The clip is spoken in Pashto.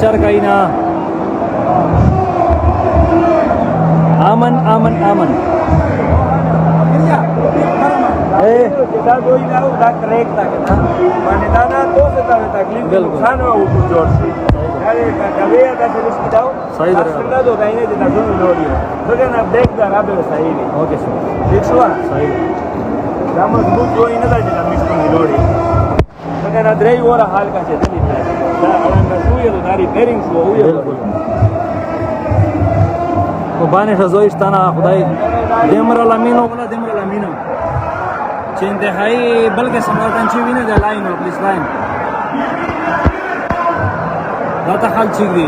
Charcaina. Aman, aman, aman. دا دوی دا دا کریک تا کنه باندې دا نه تو څه تا تکلیف نقصان او جوړ شي دا دې کاوی دا څه رسکی داو صحیح ده څنګه دوه داینه دې تاسو لوري څنګه نه بیک دا را به صحیح دی اوکے سر ٹھیک شو صحیح دا مضبوط جوړ نه دا چې مشته لوري څنګه نه درې وره حال کا چې دې دا اړه شو یو دا ریپیرینګ شو یو بالکل قربان شزویش تانا خدای دمر لامینو ولا دمر لامینو چې انتهایی بلکې سماعتن چې ویني د لاین او پلیس لاین دا ته حل چیګ دی